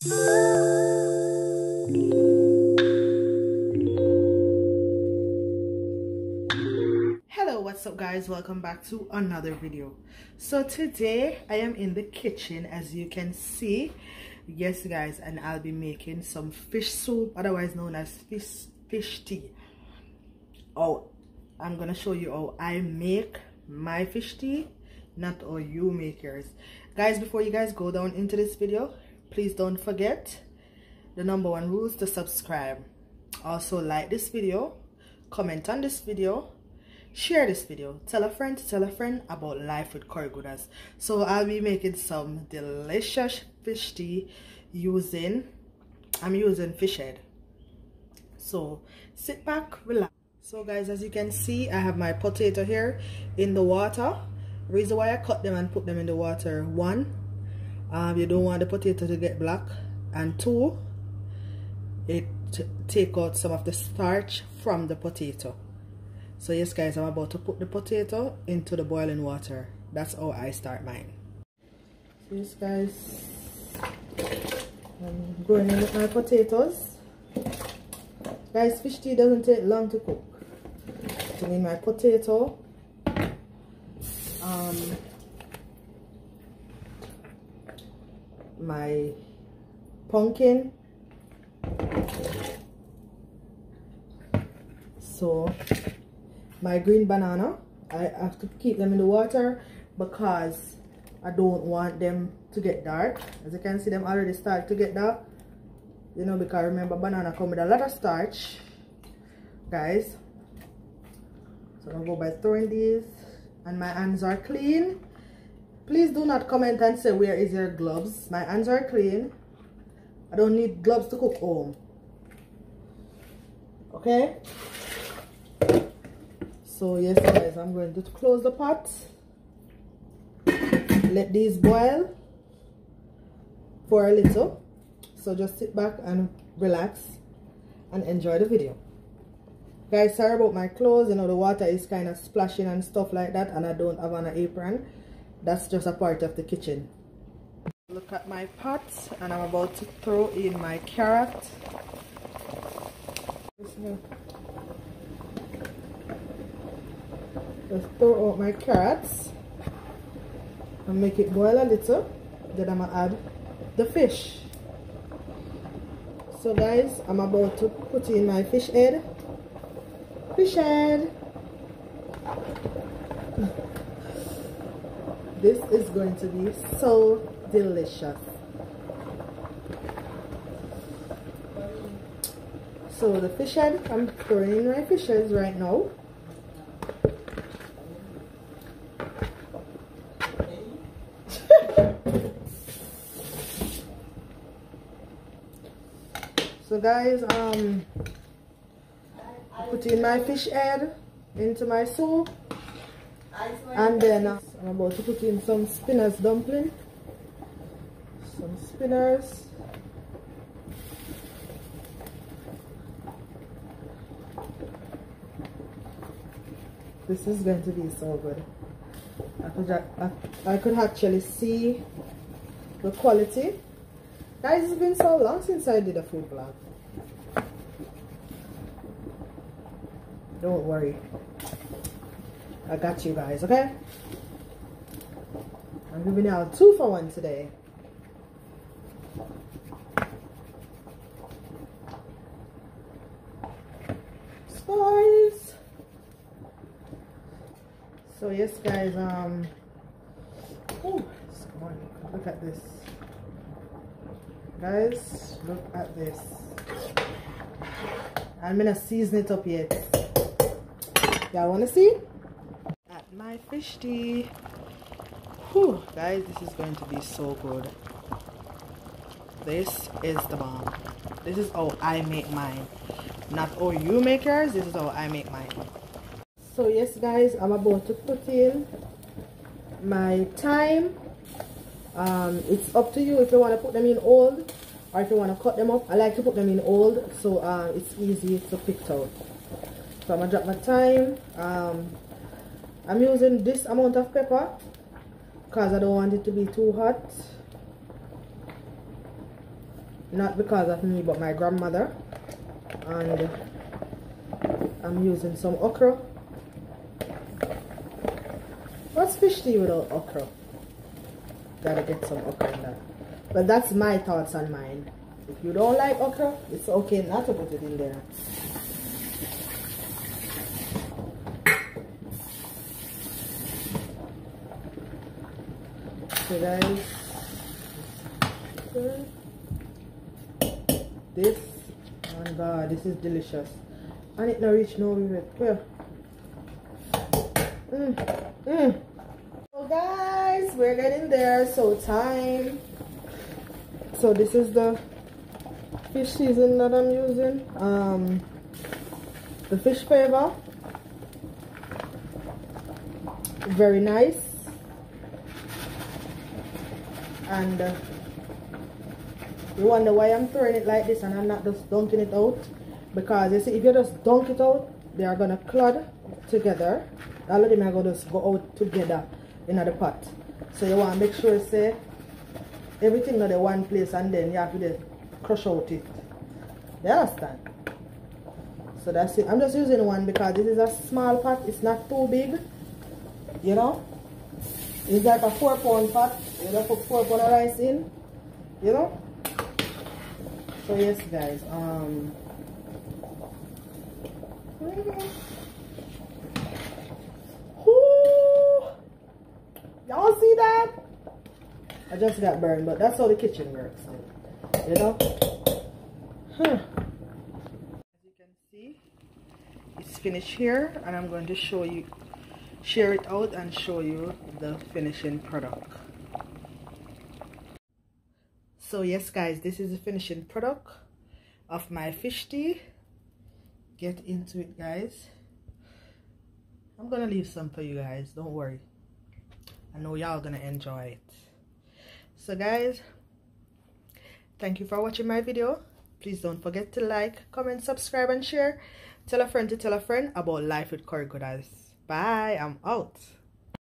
Hello, what's up guys? Welcome back to another video. So today I am in the kitchen, as you can see. Yes guys, and I'll be making some fish soup, otherwise known as fish tea. Oh, I'm gonna show you how I make my fish tea, not how you make yours. Guys, before you guys go down into this video, please don't forget the #1 rule is to subscribe. Also like this video, comment on this video, share this video, tell a friend to tell a friend about life with curry gooders. So I'll be making some delicious fish tea I'm using fish head. So sit back, relax. So guys, as you can see, I have my potato here in the water. Reason why I cut them and put them in the water: 1, you don't want the potato to get black, and 2, it take out some of the starch from the potato. So yes guys, I'm about to put the potato into the boiling water. That's how I start mine. So yes guys, I'm going in with my potatoes. Guys, fish tea doesn't take long to cook. So in my potato, my pumpkin, so my green banana. I have to keep them in the water because I don't want them to get dark. As you can see, them already start to get dark, you know, because remember, banana come with a lot of starch guys. So I'm gonna go by throwing these, and my hands are clean. Please do not comment and say, where is your gloves? My hands are clean. I don't need gloves to cook home. Okay? So yes guys, I'm going to close the pot. Let these boil for a little. So just sit back and relax and enjoy the video. Guys, sorry about my clothes. You know, the water is kind of splashing and stuff like that, and I don't have an apron. That's just a part of the kitchen. Look at my pot, and I'm about to throw in my carrot. Just throw out my carrots and make it boil a little. Then I'm gonna add the fish. So guys, I'm about to put in my fish head. Fish head. This is going to be so delicious. So the fish head, I'm throwing in my fish heads right now. So guys, putting my fish head into my soup, and then I'm about to put in some spinach dumpling, some spinners. This is going to be so good. I could actually see the quality. Guys, it's been so long since I did a food vlog. Don't worry, I got you guys, okay? I'm giving out 2 for 1 today. Spice. So yes guys, oh, look at this. Guys, look at this. I'm gonna season it up yet. Y'all wanna see? At my fish tea. Whew, guys, this is going to be so good. This is the bomb. This is how I make mine. Not how you make yours, this is how I make mine. So yes guys, I'm about to put in my thyme. It's up to you if you want to put them in old or if you want to cut them up. I like to put them in old, so it's easy to pick out. So I'm gonna drop my thyme. I'm using this amount of pepper because I don't want it to be too hot. not because of me but my grandmother. And I'm using some okra. What's fish tea without okra? Gotta get some okra in that. But that's my thoughts on mine. If you don't like okra, it's okay not to put it in there. So guys, this, oh god, this is delicious. And it not reach nowhere. So guys, we're getting there. So thyme. So this is the fish season that I'm using. The fish flavor, very nice. And you wonder why I'm throwing it like this and I'm not just dunking it out, because you see, if you just dunk it out, they are gonna clod together. All of them are gonna just go out together in the pot. So you want to make sure, say, everything in the one place, and then you have to just crush out it. You understand? So that's it. I'm just using one because this is a small pot. It's not too big, you know. It's like a 4-pound pot. You don't put 4 pounds of rice in, you know. So yes guys, y'all see that? I just got burned, but that's how the kitchen works, you know. As you can see, it's finished here, and I'm going to show you, share it out and show you the finishing product. So yes guys, this is the finishing product of my fish tea. Get into it guys. I'm gonna leave some for you guys, don't worry. I know y'all gonna enjoy it. So guys, thank you for watching my video. Please don't forget to like, comment, subscribe and share. Tell a friend to tell a friend about life with Curry Gooders. Bye, I'm out.